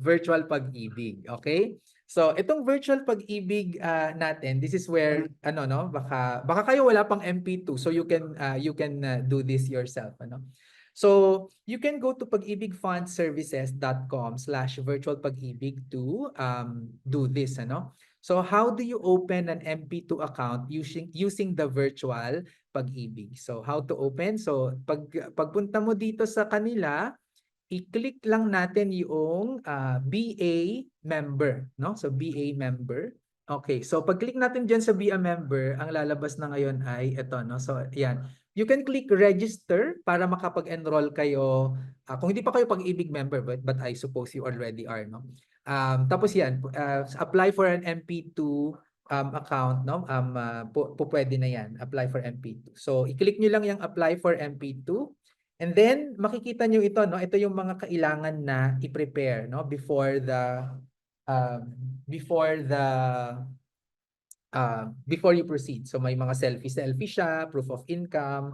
virtual pag-ibig. Okay? So, itong virtual pag-ibig natin, this is where ano no, baka kayo wala pang MP2 so you can do this yourself, ano. So, you can go to pagibigfundservices.com/virtualpag-ibig to do this, ano. So, how do you open an MP2 account using the virtual pag-ibig? So, how to open? So, pagpunta mo dito sa kanila, i-click lang natin yung BA member, no? So BA member. Okay, so pag-click natin diyan sa be a member, ang lalabas na ngayon ay ito, no? So ayan. You can click register para makapag-enroll kayo. Kung hindi pa kayo pag-ibig member, but I suppose you already are, no? Tapos yan, apply for an MP2 account, no? Pwede na yan, apply for MP2. So i-click nyo lang yung apply for MP2. And then makikita nyo ito, no? Ito yung mga kailangan na i-prepare, no? Before you proceed. So may mga selfie siya, proof of income,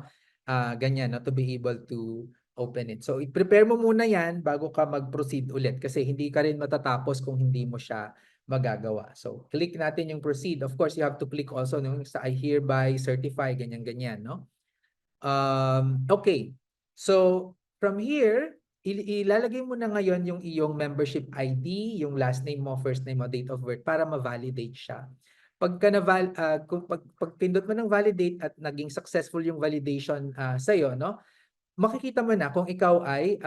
ganyan, no? To be able to open it. So i-prepare mo muna yan bago ka mag-proceed ulit kasi hindi ka rin matatapos kung hindi mo siya magagawa. So click natin yung proceed. Of course, you have to click also no, sa I hereby certify, ganyan, no? Okay. So, from here, ilalagay mo na ngayon yung iyong membership ID, yung last name mo, first name mo, date of birth para ma-validate siya. Pag pindot mo ng validate at naging successful yung validation sa'yo, no? Makikita mo na kung ikaw ay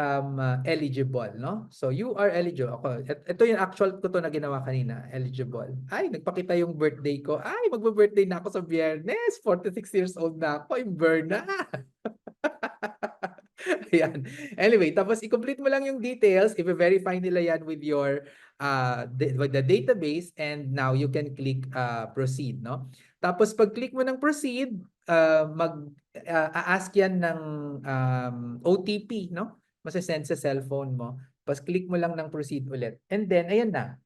eligible, no? So, you are eligible. Ito yung actual ko to na ginawa kanina, eligible. Ay, nagpakita yung birthday ko. Ay, magbe-birthday na ako sa Biyernes. 46 years old na ako. I'm burn na. Ayan. Anyway, tapos i-complete mo lang yung details. I-verify nila yan with with the database and now you can click proceed, no? Tapos pag-click mo ng proceed, ask yan ng OTP, no? Masasend sa cellphone mo. Tapos click mo lang ng proceed ulit. And then, ayan na.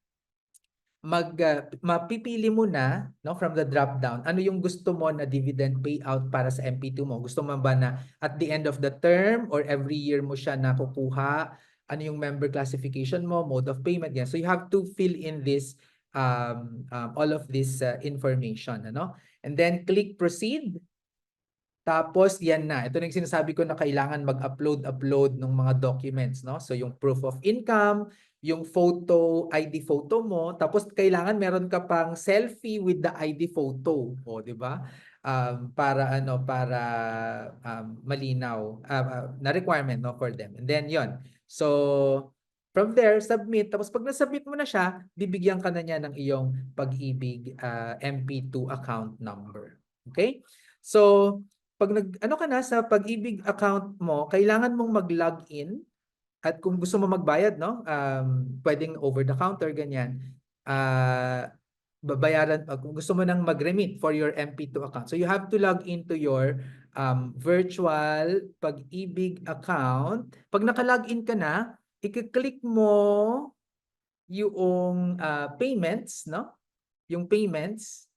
Mapipili mo na, no, from the drop down ano yung gusto mo na dividend payout para sa MP2 mo. Gusto mo ba na at the end of the term or every year mo siya nakukuha? Ano yung member classification mo, mode of payment, yan. So you have to fill in this all of this information, ano? And then click proceed. Tapos yan na. Ito na yung sinasabi ko na kailangan mag-upload ng mga documents, no? So yung proof of income, yung photo, ID photo mo, tapos kailangan meron ka pang selfie with the ID photo, o di ba? Para malinaw na requirement, no, for them. And then yon. So from there, submit. Tapos pag na-submit mo na siya, bibigyan ka na niya ng iyong Pag-ibig MP2 account number. Okay? So pag ano ka na sa Pag-ibig account mo, kailangan mong mag-login at kung gusto mo magbayad, no, pwedeng over the counter, ganyan. Babayaran kung gusto mo nang mag-remit for your MP2 account. So you have to log into your virtual Pag-ibig account. Pag naka-login ka na, i-click mo yung payments, no? Yung payments.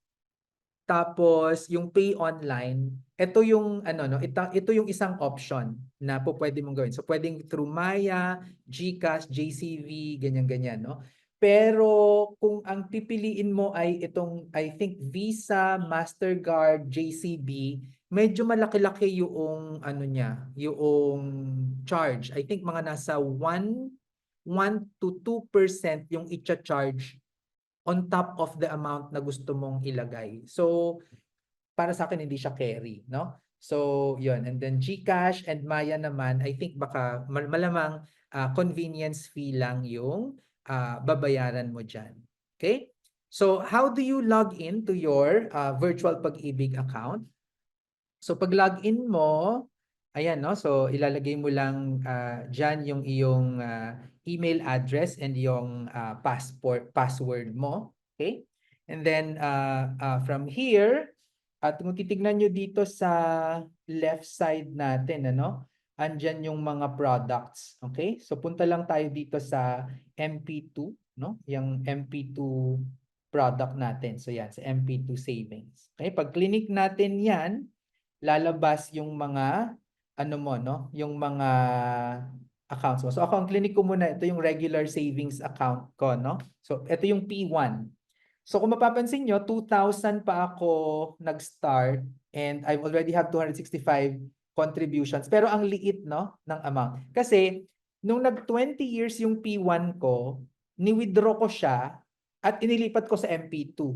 Tapos yung pay online, ito yung ano no, ito yung isang option na pwede mong gawin. So pwedeng through Maya, GCash, JCB, ganyan-ganyan, no. Pero kung ang pipiliin mo ay itong I think Visa, Mastercard, JCB, medyo malaki-laki yung ano niya, yung charge. I think mga nasa 1 to 2% yung i-charge on top of the amount na gusto mong ilagay. So, para sa akin hindi siya carry, no? So, yun. And then GCash and Maya naman, I think baka malamang convenience fee lang yung babayaran mo dyan. Okay? So, how do you log in to your virtual Pag-ibig account? So, pag login mo, ayan, no? So, ilalagay mo lang dyan yung iyong email address and yung password mo. Okay? And then, from here, at kung titignan nyo dito sa left side natin, ano? Andyan yung mga products. Okay? So, punta lang tayo dito sa MP2, no? Yung MP2 product natin. So, yan, sa MP2 savings. Okay? Pag clinic natin yan, lalabas yung mga ano mo no, yung mga accounts mo. So ako, ang clinic ko muna, ito yung regular savings account ko, no? So ito yung P1. So kung mapapansin nyo, 2,000 pa ako nag-start and I already have 265 contributions. Pero ang liit, no, ng amount. Kasi nung nag-20 years yung P1 ko, ni-withdraw ko siya at inilipat ko sa MP2.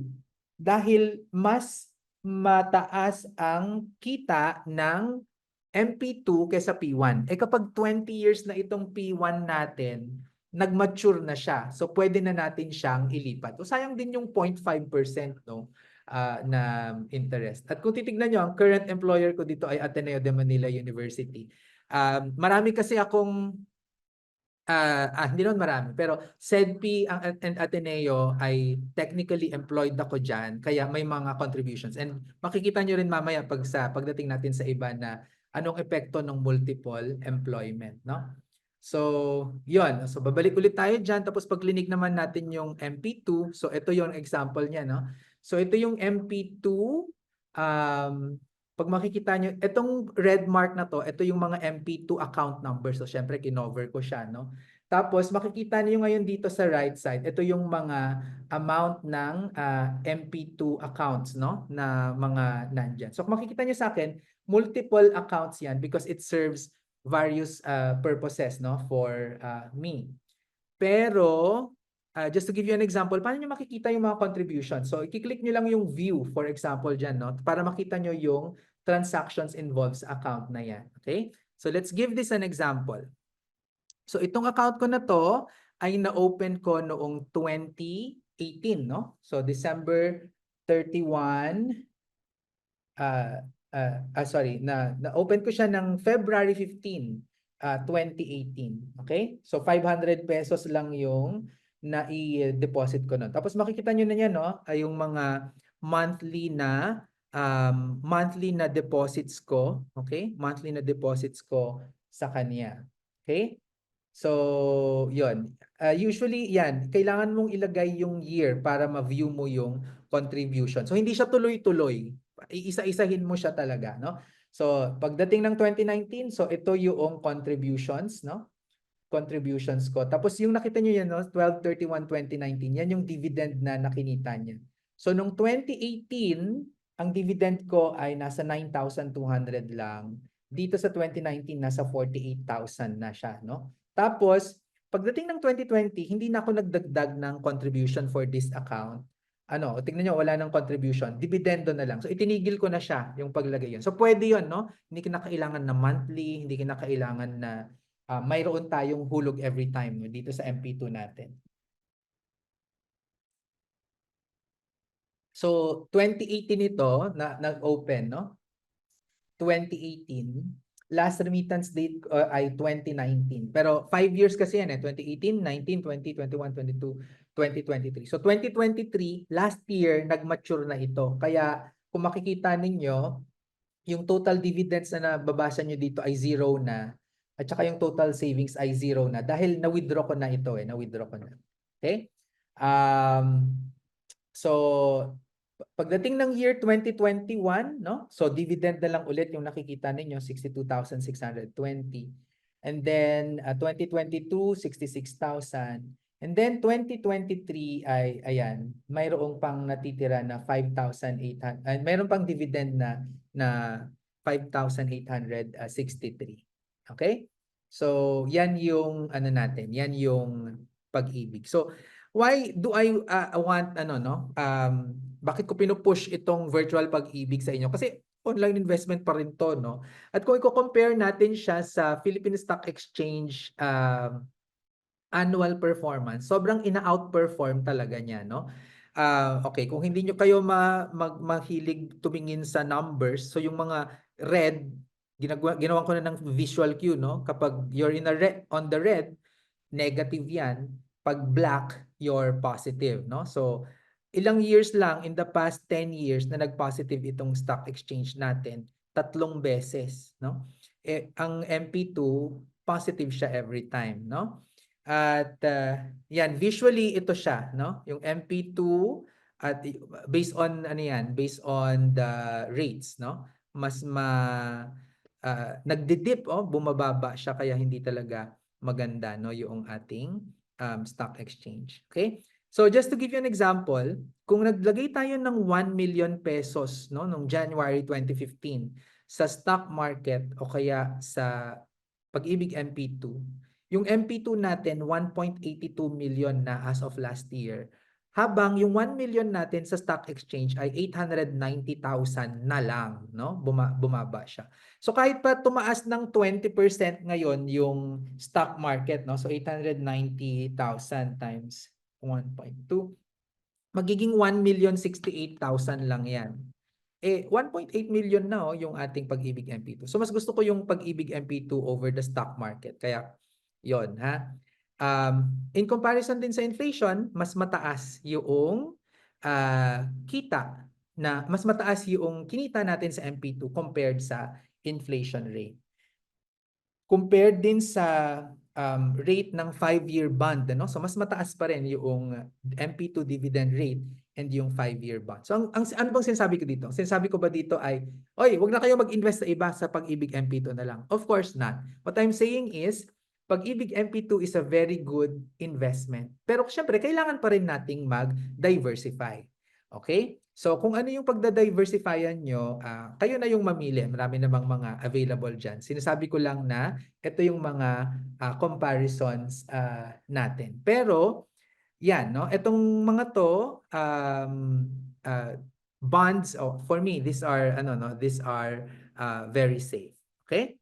Dahil mas mataas ang kita ng MP2 kaysa P1. Eh kapag 20 years na itong P1 natin, nag-mature na siya. So pwede na natin siyang ilipat. O sayang din yung 0.5% no na interest. At kung titignan nyo, ang current employer ko dito ay Ateneo de Manila University. Marami kasi akong hindi naman marami, pero SEDP and Ateneo ay technically employed ako dyan, kaya may mga contributions. And makikita nyo rin mamaya pagdating natin sa iba na anong epekto ng multiple employment, no? So, yun. So, babalik ulit tayo dyan. Tapos, pag-clinic naman natin yung MP2. So, ito yung example niya, no? So, ito yung MP2. Pag makikita nyo, itong red mark na to, ito yung mga MP2 account numbers. So, syempre, kinover ko siya, no? Tapos, makikita niyo ngayon dito sa right side, ito yung mga amount ng MP2 accounts, no? Na mga nandyan. So, kung makikita niyo sa akin, multiple accounts yan because it serves various purposes, no? For me. Pero, just to give you an example, paano nyo makikita yung mga contributions? So, i-click nyo lang yung view, for example, dyan, no? Para makita nyo yung transactions involved sa account na yan. Okay? So, let's give this an example. So, itong account ko na to ay na-open ko noong 2018, no? So, December 31, na-open ko siya ng February 15, 2018. Okay? So 500 pesos lang yung na-i-deposit ko nun. Tapos makikita nyo na yan, no? Ay yung mga monthly na deposits ko. Okay? Monthly na deposits ko sa kanya. Okay? So, yun. Usually, yan. Kailangan mong ilagay yung year para ma-view mo yung contribution. So, hindi siya tuloy-tuloy. Iisa-isahin mo siya talaga, no? So, pagdating ng 2019, so ito yung contributions, no? Contributions ko. Tapos yung nakita nyo yan, no? 12/31/2019, yan yung dividend na nakinita niya. So, nung 2018, ang dividend ko ay nasa 9,200 lang. Dito sa 2019, nasa 48,000 na siya, no? Tapos, pagdating ng 2020, hindi na ako nagdagdag ng contribution for this account. Tingnan nyo, wala nang contribution. Dividendo na lang. So, itinigil ko na siya, yung paglagay yun. So, pwede yun, no? Hindi kinakailangan na monthly, hindi kinakailangan na mayroon tayong hulog every time, no? Dito sa MP2 natin. So, 2018 ito, nag-open, no? 2018. Last remittance date ay 2019. Pero 5 years kasi yan 2018, 19, 20, 21, 22, 2023. So 2023, last year, nag-mature na ito. Kaya kung makikita ninyo, yung total dividends na nababasa nyo dito ay zero na. At saka yung total savings ay zero na. Dahil na-withdraw ko na ito na-withdraw ko na. Okay? So, pagdating ng year 2021, no? So dividend na lang ulit yung nakikita ninyo, 62,620. And then 2022, 66,000. And then 2023 ay ayan, mayroong pang natitira na 5,800. Mayroon pang dividend na 5,863. Okay? So yan yung ano natin, yan yung pag-ibig. So why do I want bakit ko pinupush itong virtual pag-ibig sa inyo? Kasi online investment pa rin to, no? At kung i-compare natin siya sa Philippine Stock Exchange annual performance, sobrang ina-outperform talaga niya, no? Okay, kung hindi nyo kayo mahilig tumingin sa numbers, so yung mga red, ginawan ko na ng visual cue, no? Kapag you're on the red, negative yan. Pag black, you're positive, no? So, ilang years lang in the past 10 years na nag-positive itong stock exchange natin, 3 beses, no? Ang MP2, positive siya every time, no? At yan, visually ito siya, no? Yung MP2 at based on ano yan, based on the rates, no? Mas nagdidip, bumababa siya kaya hindi talaga maganda no yung ating stock exchange. Okay? So just to give you an example, kung naglagay tayo ng 1 million pesos no nung January 2015 sa stock market o kaya sa Pag-ibig MP2, yung MP2 natin 1.82 million na as of last year. Habang yung 1 million natin sa stock exchange ay 890,000 na lang, no? Bumaba siya. So kahit pa tumaas ng 20% ngayon yung stock market, no? So 890,000 times 1.2, magiging 1,068,000 lang yan. 1.8 million na yung ating Pag-ibig MP2. So mas gusto ko yung Pag-ibig MP2 over the stock market. Kaya yon ha. In comparison din sa inflation, mas mataas yung kita na mas mataas yung kinita natin sa MP2 compared sa inflation rate. Compared din sa rate ng 5-year bond, no? So mas mataas pa rin yung MP2 dividend rate and yung 5-year bond. So ano bang sinasabi ko dito? Sinasabi ko ba dito ay, oy, wag na kayo mag-invest sa iba, sa Pag-ibig MP2 na lang. Of course not. What I'm saying is, Pag-ibig MP2 is a very good investment. Pero syempre, kailangan pa rin nating mag-diversify. Okay? So kung ano yung pagda-diversifyan nyo, kayo na yung mamili. Marami namang mga available dyan. Sinasabi ko lang na ito yung mga comparisons natin. Pero yan, no? Itong mga to bonds, for me these are very safe. Okay?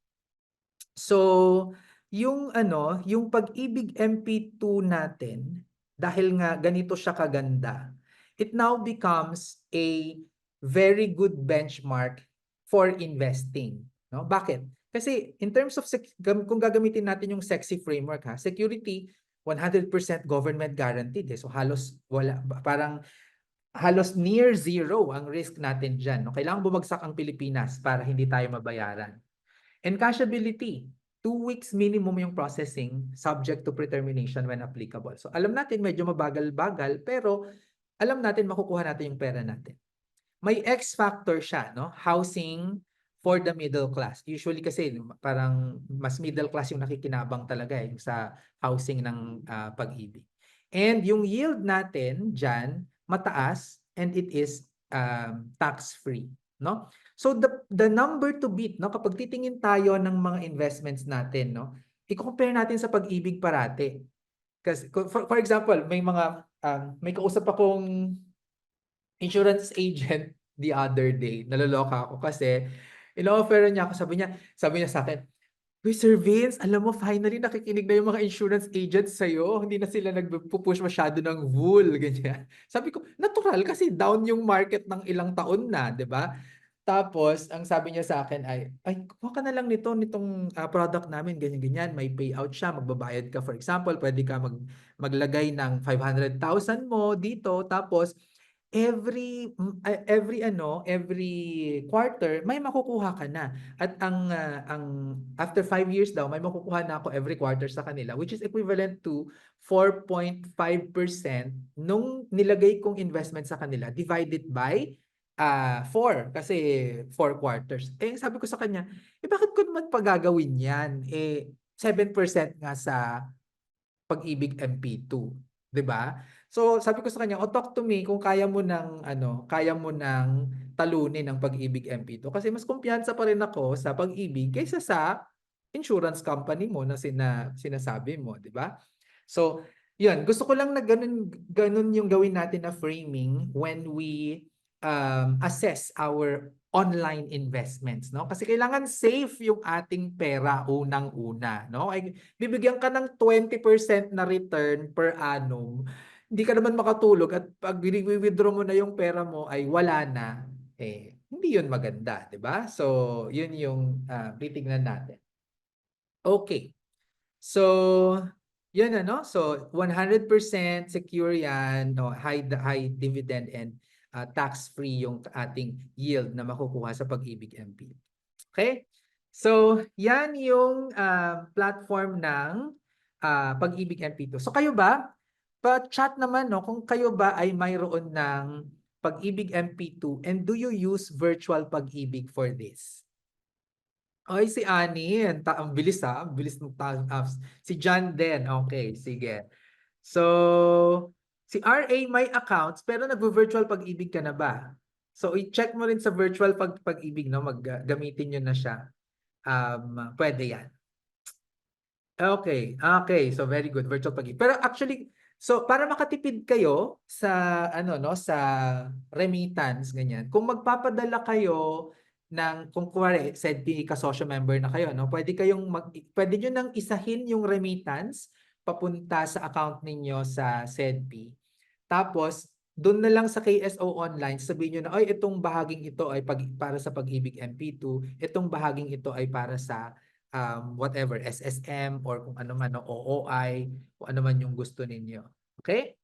So yung Pag-ibig MP2 natin, dahil nga ganito siya kaganda, it now becomes a very good benchmark for investing, no? Bakit? Kasi in terms of kung gagamitin natin yung SEXI framework, security 100% government guaranteed, So halos wala, parang halos near zero ang risk natin diyan, no? Kailangan bumagsak ang Pilipinas para hindi tayo mabayaran. Encashability, 2 weeks minimum yung processing subject to pretermination when applicable. So alam natin medyo mabagal-bagal pero alam natin makukuha natin yung pera natin. May X factor siya, no? Housing for the middle class. Usually kasi parang mas middle class yung nakikinabang talaga yung sa housing ng Pag-ibig. And yung yield natin dyan, mataas and it is tax-free, no? So the number to beat, no, kapag titingin tayo ng mga investments natin, no, i-compare natin sa Pag-ibig parati. Kasi for example, may kausap akong insurance agent the other day. Naloloka ako kasi ino-offer niya ako, sabi niya sa akin, "Uy, Sir Vince, alam mo, finally nakikinig na yung mga insurance agents sa'yo. Hindi na sila nagpo-push masyado ng wool," ganyan. Sabi ko, natural kasi down yung market ng ilang taon na, 'di ba? Tapos, ang sabi niya sa akin ay, kuha ka na lang nitong product namin, ganyan-ganyan. May payout siya, magbabayad ka. For example, pwede ka maglagay ng 500,000 mo dito. Tapos, every quarter, may makukuha ka na. At ang after 5 years daw, may makukuha na ako every quarter sa kanila, which is equivalent to 4.5% nung nilagay kong investment sa kanila divided by 4 kasi 4 quarters. Sabi ko sa kanya, bakit ko naman pagagawin yan? 7% nga sa Pag-ibig MP2, 'di ba? So sabi ko sa kanya, talk to me kung kaya mo ng talunin ang Pag-ibig MP2 kasi mas kumpiyansa pa rin ako sa Pag-ibig kaysa sa insurance company mo na sinasabi mo, 'di ba? So, 'yun, gusto ko lang na ganun yung gawin natin na framing when we assess our online investments, no? Kasi kailangan safe yung ating pera unang-una, no? Ay bibigyan ka ng 20% na return per annum, hindi ka naman makatulog at pag withdraw mo na yung pera mo ay wala na, hindi yun maganda, 'di ba? So, yun yung titignan natin. Okay. So, yun So, 100% secure yan, no? High dividend and tax-free yung ating yield na makukuha sa Pag-ibig MP. Okay? So, yan yung platform ng Pag-ibig MP2. So, kayo ba? Pa-chat naman, no, kung kayo ba ay mayroon ng Pag-ibig MP2 and do you use virtual Pag-ibig for this? Ay, si Annie, ang bilis ang bilis ng apps. Si John din, okay, sige. So, si RA may accounts pero nagvo-virtual pag-ibig ka na ba? So, i-check mo rin sa virtual pag-ibig, no? Gamitin nyo na siya. Pwede yan. Okay, okay. So very good, virtual pag pero actually, so para makatipid kayo sa ano no, sa remittance ganyan. Kung magpapadala kayo ng kung kuwari SEDPI ka-social member na kayo, no, pwede niyo nang isahin yung remittance papunta sa account ninyo sa SEDPI. Tapos doon na lang sa KSO online, sabihin niyo na, ay, itong bahaging ito ay para sa Pag-ibig MP2, itong bahaging ito ay para sa whatever, SSM or kung ano man, o OOI, kung ano man yung gusto ninyo. Okay?